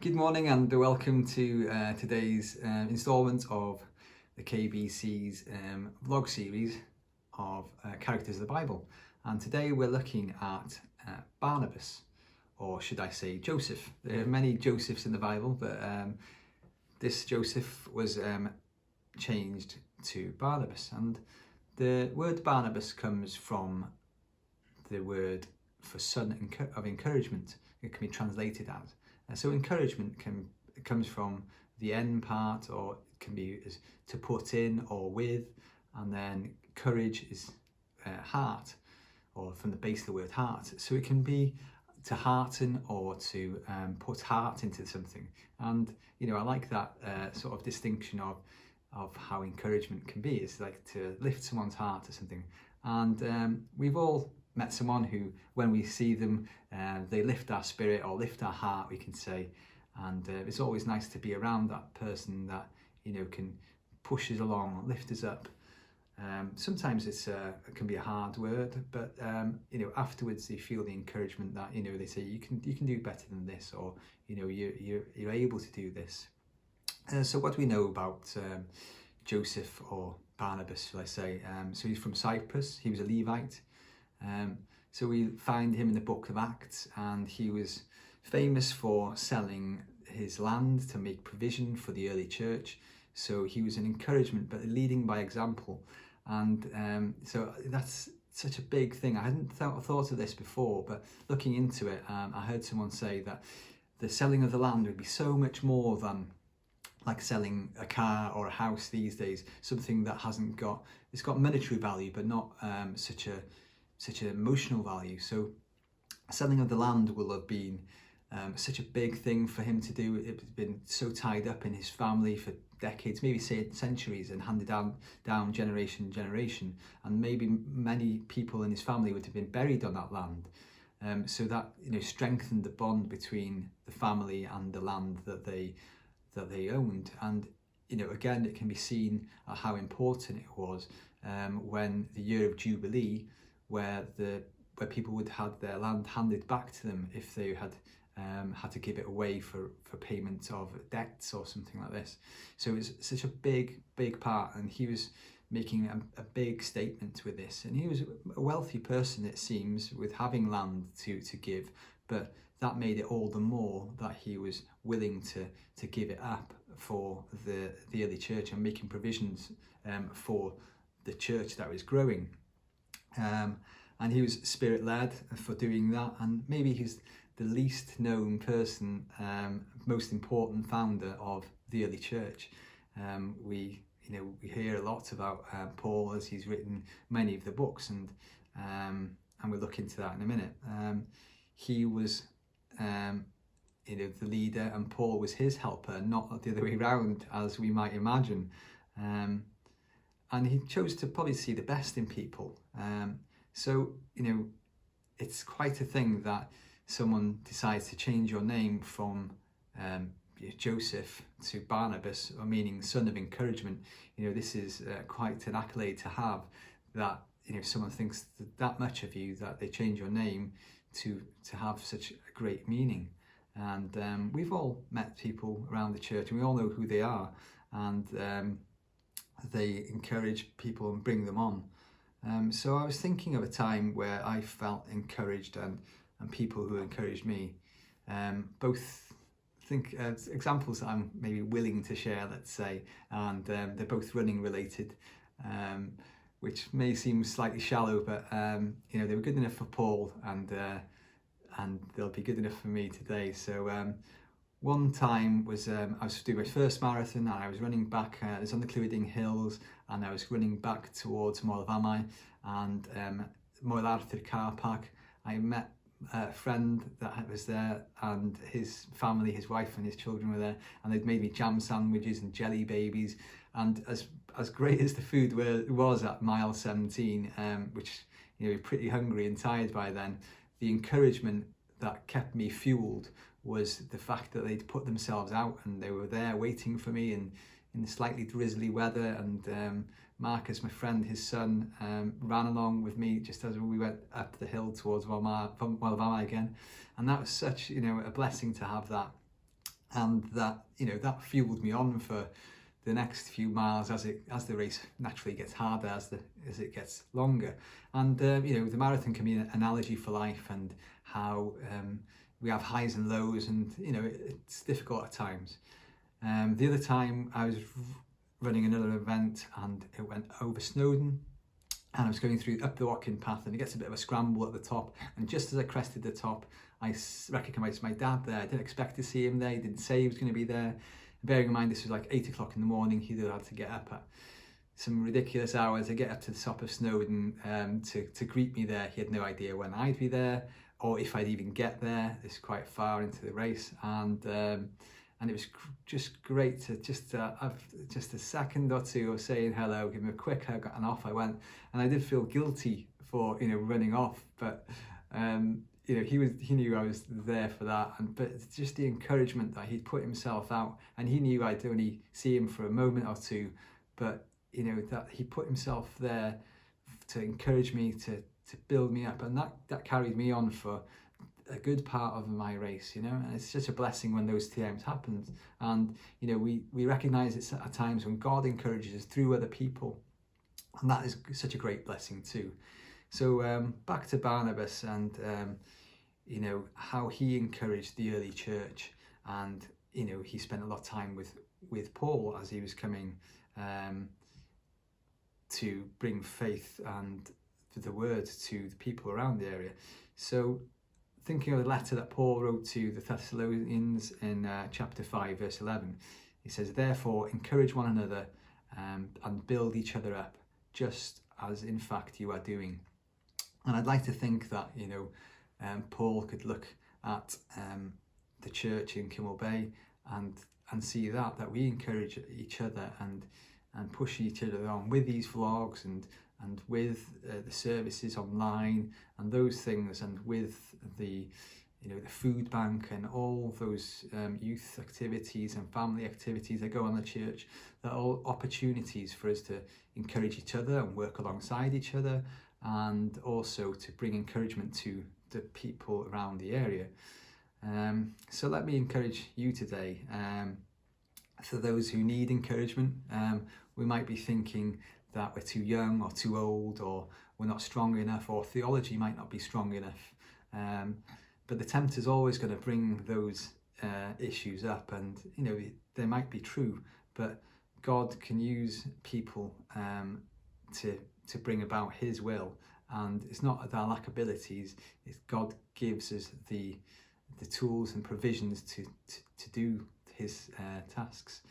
Good morning and welcome to today's instalment of the KBC's vlog series of characters of the Bible. And today we're looking at Barnabus, or should I say Joseph. There are many Josephs in the Bible, but this Joseph was changed to Barnabas. And the word Barnabas comes from the word for son of encouragement. It can be translated as. So encouragement comes from the N part, or it can be as to put in or with, and then courage is heart, or from the base of the word heart. So it can be to hearten or to put heart into something. And I like that sort of distinction of how encouragement can be. It's like to lift someone's heart or something. And we've all met someone who, when we see them, they lift our spirit or lift our heart, we can say. And it's always nice to be around that person that can push us along, lift us up. Sometimes it can be a hard word, but afterwards they feel the encouragement that they say you can do better than this, or you're able to do this. So what do we know about Joseph, or Barnabas, shall I say? So he's from Cyprus. He was a Levite. So we find him in the book of Acts, and he was famous for selling his land to make provision for the early church. So he was an encouragement, but leading by example. And so that's such a big thing. I hadn't thought of this before, but looking into it, I heard someone say that the selling of the land would be so much more than like selling a car or a house these days, something that it's got monetary value, but not such an emotional value. So selling of the land will have been such a big thing for him to do. It's been so tied up in his family for decades, maybe say centuries, and handed down generation to generation. And maybe many people in his family would have been buried on that land. So that strengthened the bond between the family and the land that they owned. And again, it can be seen how important it was when the year of Jubilee, where people would have their land handed back to them if they had had to give it away for payment of debts or something like this. So it's such a big part, and he was making a big statement with this. And he was a wealthy person, it seems, with having land to give, but that made it all the more that he was willing to give it up for the early church, and making provisions for the church that was growing. And he was spirit-led for doing that, and maybe he's the least known person, most important founder of the early church. We hear a lot about Paul, as he's written many of the books, and we'll look into that in a minute. He was the leader, and Paul was his helper, not the other way around, as we might imagine. And he chose to probably see the best in people. So it's quite a thing that someone decides to change your name from Joseph to Barnabas, or meaning son of encouragement. This is quite an accolade to have, that someone thinks that much of you that they change your name to have such a great meaning. And we've all met people around the church, and we all know who they are, and they encourage people and bring them on. So I was thinking of a time where I felt encouraged, and people who encouraged me. Both think examples that I'm maybe willing to share, let's say, and they're both running related, which may seem slightly shallow, but they were good enough for Paul, and they'll be good enough for me today. So one time was I was doing my first marathon, and I was running back. It was on the Clwyding Hills, and I was running back towards Moel Famau and Moel Arthur car park. I met a friend that was there, and his family, his wife and his children were there, and they'd made me jam sandwiches and jelly babies. And as great as the food was at mile 17, which you're pretty hungry and tired by then, the encouragement that kept me fueled was the fact that they'd put themselves out, and they were there waiting for me in the slightly drizzly weather. And Marcus, my friend, his son, ran along with me just as we went up the hill towards Moel Famau again. And that was such a blessing to have that. and that, that fueled me on for the next few miles as the race naturally gets harder as it gets longer. And the marathon can be an analogy for life, and how we have highs and lows, and it's difficult at times. The other time I was running another event, and it went over Snowdon, and I was going up the walking path, and it gets a bit of a scramble at the top, and just as I crested the top, I recognised my dad there. I didn't expect to see him there. He didn't say he was going to be there. Bearing in mind this was like 8 o'clock in the morning, he'd had to get up at some ridiculous hours to get up to the top of Snowdon to greet me there. He had no idea when I'd be there, or if I'd even get there. It's quite far into the race, and it was just great to have just a second or two of saying hello, give him a quick hug, and off I went. And I did feel guilty for running off, but he knew I was there for that, but it's just the encouragement that he'd put himself out, and he knew I'd only see him for a moment or two, but that he put himself there to encourage me, to build me up, and that carried me on for a good part of my race, and it's such a blessing when those times happen. And we recognize it's at times when God encourages us through other people, and that is such a great blessing too. So back to Barnabas, and how he encouraged the early church, and he spent a lot of time with Paul as he was coming to bring faith and the word to the people around the area. So thinking of the letter that Paul wrote to the Thessalonians in chapter 5 verse 11, he says, "Therefore encourage one another and build each other up, just as in fact you are doing." And I'd like to think that Paul could look at the church in Kimmel Bay and see that we encourage each other and push each other on with these vlogs and with the services online and those things, and with the the food bank and all those youth activities and family activities that go on the church. They're all opportunities for us to encourage each other and work alongside each other, and also to bring encouragement to the people around the area. So let me encourage you today. For those who need encouragement, we might be thinking that we're too young or too old, or we're not strong enough, or theology might not be strong enough. But the tempter's always going to bring those issues up, and they might be true, but God can use people to bring about His will, and it's not that our lack abilities. God gives us the tools and provisions to do His tasks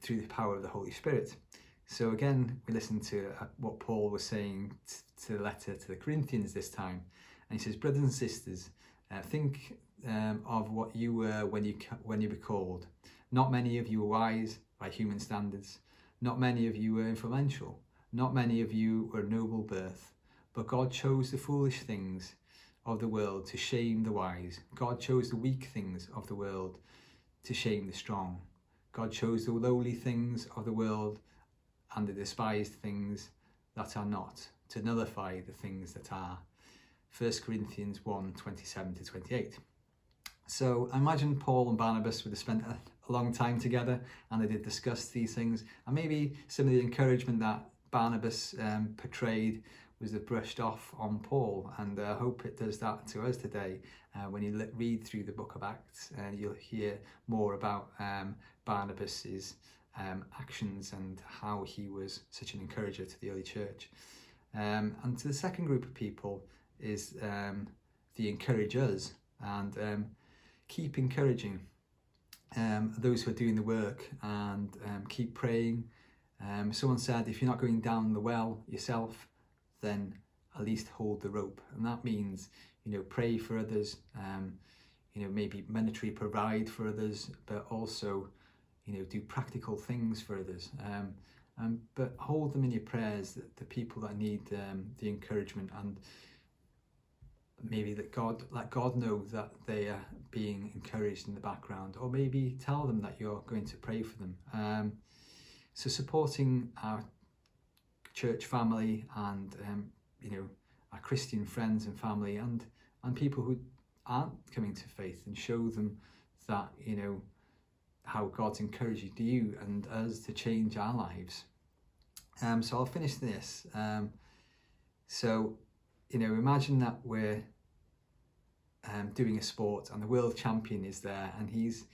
through the power of the Holy Spirit. So again, we listen to what Paul was saying to the letter to the Corinthians this time, and he says, "Brothers and sisters, think of what you were when you were called. Not many of you were wise by human standards. Not many of you were influential. Not many of you were noble birth. But God chose the foolish things of the world to shame the wise. God chose the weak things of the world to shame the strong. God chose the lowly things of the world and the despised things that are not, to nullify the things that are." 1 Corinthians 1, 27 to 28. So I imagine Paul and Barnabas would have spent a long time together, and they did discuss these things. And maybe some of the encouragement that Barnabas portrayed was brushed off on Paul, and I hope it does that to us today. When you read through the book of Acts, you'll hear more about Barnabas's actions and how he was such an encourager to the early church. And to the second group of people is the encouragers, and keep encouraging those who are doing the work, and keep praying. Someone said, if you're not going down the well yourself, then at least hold the rope. And that means, pray for others, maybe monetary provide for others, but also, do practical things for others. But hold them in your prayers, the people that need the encouragement, and maybe let God know that they are being encouraged in the background, or maybe tell them that you're going to pray for them. So supporting our church family and our Christian friends and family, and people who aren't coming to faith, and show them that, you know, how God's encouraged you and us to change our lives. So I'll finish this. So, you know, imagine that we're doing a sport and the world champion is there, and he's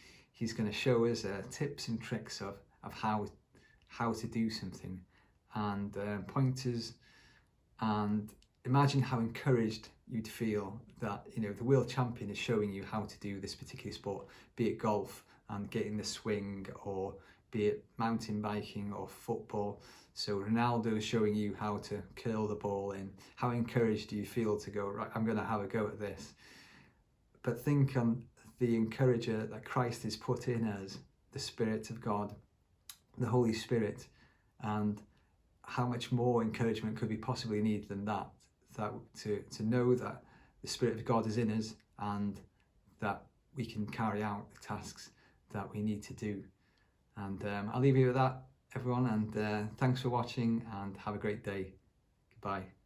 going to show us tips and tricks of how to do something, and pointers. And imagine how encouraged you'd feel that, you know, the world champion is showing you how to do this particular sport, be it golf and getting the swing, or be it mountain biking or football. So Ronaldo is showing you how to curl the ball in. How encouraged do you feel to go, right, I'm going to have a go at this? But think on the encourager that Christ has put in us, the Spirit of God, the Holy Spirit, and how much more encouragement could we possibly need than that to know that the Spirit of God is in us and that we can carry out the tasks that we need to do. And I'll leave you with that, everyone, and thanks for watching, and have a great day. Goodbye.